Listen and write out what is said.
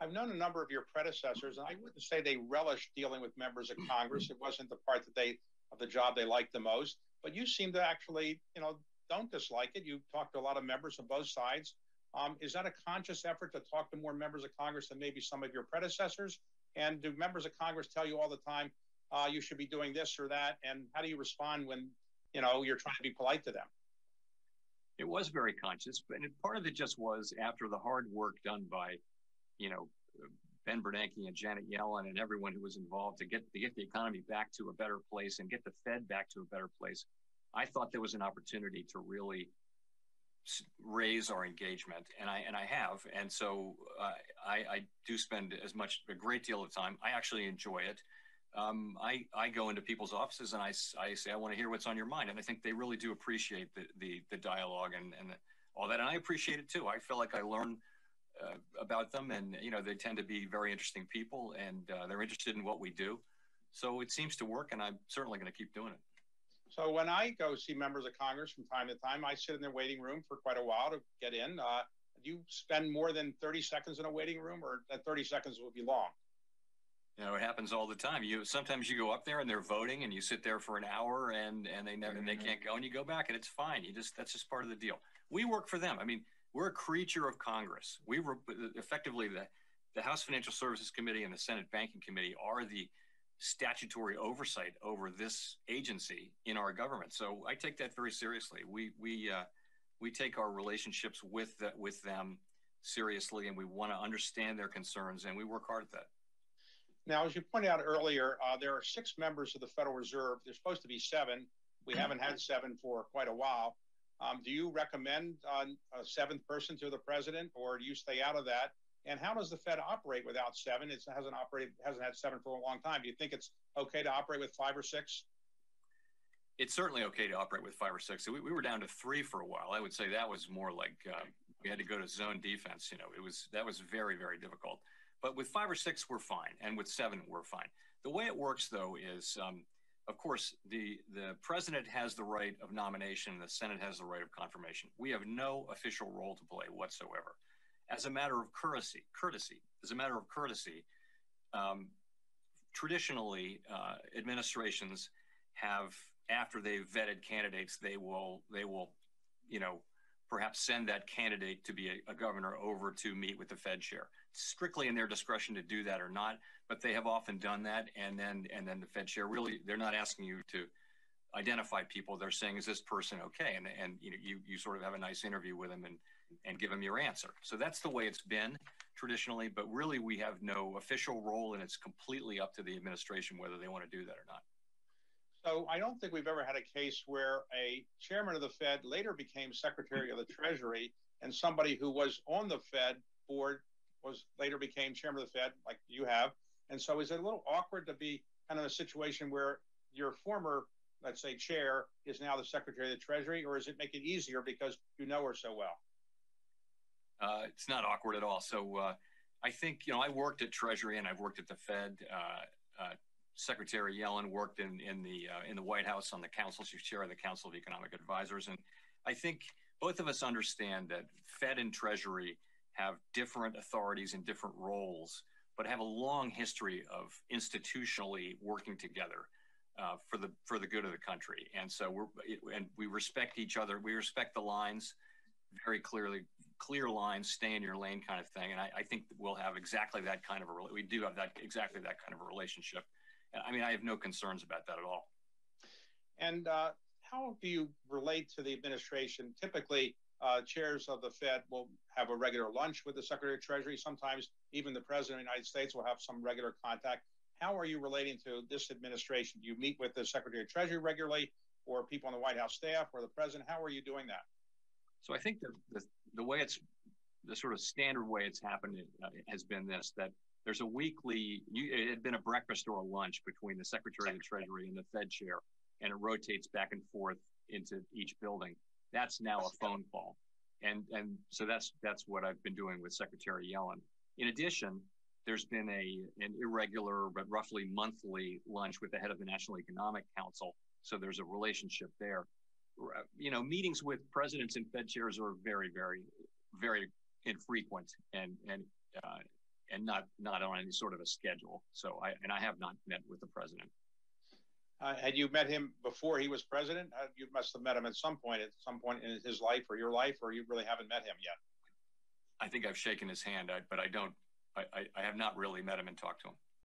I've known a number of your predecessors, and I wouldn't say they relished dealing with members of Congress. It wasn't the part that of the job they liked the most. But you seem to actually, don't dislike it. You talk to a lot of members on both sides. Is that a conscious effort to talk to more members of Congress than maybe some of your predecessors? And do members of Congress tell you all the time, you should be doing this or that? And how do you respond when, you're trying to be polite to them? It was very conscious, but part of it just was after the hard work done by, Ben Bernanke and Janet Yellen and everyone who was involved to get the economy back to a better place and get the Fed back to a better place. I thought there was an opportunity to really raise our engagement, and I have, and so I do spend a great deal of time. I actually enjoy it. I go into people's offices and I say, I want to hear what's on your mind, and I think they really do appreciate the dialogue and all that, and I appreciate it too. I feel like I learn about them, and they tend to be very interesting people, and they're interested in what we do. So it seems to work, and I'm certainly going to keep doing it. So when I go see members of Congress from time to time, I sit in their waiting room for quite a while to get in. Do you spend more than 30 seconds in a waiting room, or that 30 seconds will be long? It happens all the time. Sometimes you go up there and they're voting, and you sit there for an hour, and they can't go, and you go back, and it's fine. That's just part of the deal. We work for them. I mean, we're a creature of Congress. We were effectively the House Financial Services Committee and the Senate Banking Committee are the statutory oversight over this agency in our government. So I take that very seriously. We take our relationships with them seriously, and we want to understand their concerns, and we work hard at that. Now, as you pointed out earlier, there are 6 members of the Federal Reserve. There's supposed to be 7. We haven't had 7 for quite a while. Do you recommend a 7th person to the president, or do you stay out of that? And how does the Fed operate without 7? It hasn't had 7 for a long time. Do you think it's okay to operate with 5 or 6? It's certainly okay to operate with 5 or 6. So we were down to 3 for a while. I would say that was more like we had to go to zone defense. That was very, very difficult. But with 5 or 6, we're fine, and with 7, we're fine. The way it works, though, is of course the president has the right of nomination, and the Senate has the right of confirmation. We have no official role to play whatsoever. As a matter of courtesy, traditionally, administrations have, after they've vetted candidates, they will, perhaps send that candidate to be a governor over to meet with the Fed chair. It's strictly in their discretion to do that or not, but they have often done that. And then the Fed chair, really, they're not asking you to identify people. They're saying, is this person okay? And you sort of have a nice interview with them and give them your answer. So that's the way it's been traditionally, but really we have no official role, and it's completely up to the administration whether they want to do that or not. So I don't think we've ever had a case where a chairman of the Fed later became Secretary of the Treasury, and somebody who was on the Fed board later became chairman of the Fed, like you have. And so is it a little awkward to be kind of in a situation where your former, let's say, chair is now the Secretary of the Treasury, or does it make it easier because you know her so well? It's not awkward at all. So I think, I worked at Treasury and I've worked at the Fed. Secretary Yellen worked in the White House on the council. She's chair of the Council of Economic Advisors. And I think both of us understand that Fed and Treasury have different authorities and different roles, but have a long history of institutionally working together for the good of the country. And so we respect each other. We respect the lines very clearly, clear lines, stay in your lane kind of thing. And I think we'll have exactly that kind of we do have exactly that kind of a relationship. I mean, I have no concerns about that at all. And how do you relate to the administration? Typically, chairs of the Fed will have a regular lunch with the Secretary of Treasury. Sometimes even the President of the United States will have some regular contact. How are you relating to this administration? Do you meet with the Secretary of Treasury regularly, or people on the White House staff, or the President? How are you doing that? So I think the way the sort of standard way it's happened has been this, that there's a weekly, it had been a breakfast or a lunch between the Secretary of the Treasury and the Fed chair, and it rotates back and forth into each building. That's now a phone call. And so that's what I've been doing with Secretary Yellen. In addition, there's been an irregular but roughly monthly lunch with the head of the National Economic Council. So there's a relationship there. Meetings with presidents and Fed chairs are very, very, very infrequent, and and not on any sort of a schedule. So I have not met with the president. Had you met him before he was president? You must have met him at some point in his life or your life, or you really haven't met him yet. I think I've shaken his hand, but I have not really met him and talked to him.